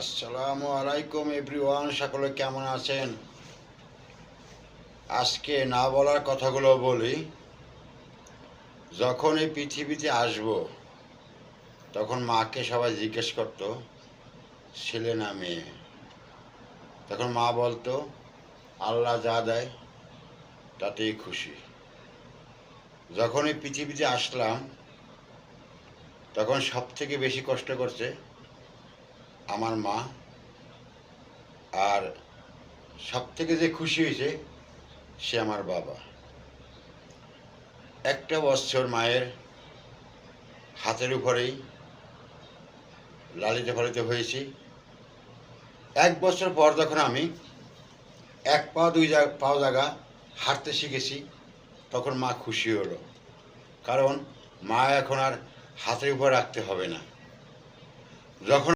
আসসালামু আলাইকুম এভরিওয়ান, সকলে কেমন আছেন? আজকে না বলার কথাগুলো বলি। যখন এই পৃথিবীতে আসব তখন মাকে সবাই জিজ্ঞেস করত ছেলে না মেয়ে। তখন মা বলতো আল্লাহ যা দেয় তাতেই খুশি। যখন এই পৃথিবীতে আসলাম তখন সব থেকে বেশি কষ্ট করছে আমার মা, আর সব থেকে যে খুশি হয়েছে সে আমার বাবা। একটা বছর মায়ের হাতের উপরেই লালিত পালিত হয়েছি। 1 বছর পর যখন আমি এক পা পাও জায়গা হাঁটতে শিখেছি তখন মা খুশি হলো, কারণ মা এখন আর হাতের উপর রাখতে হবে না। যখন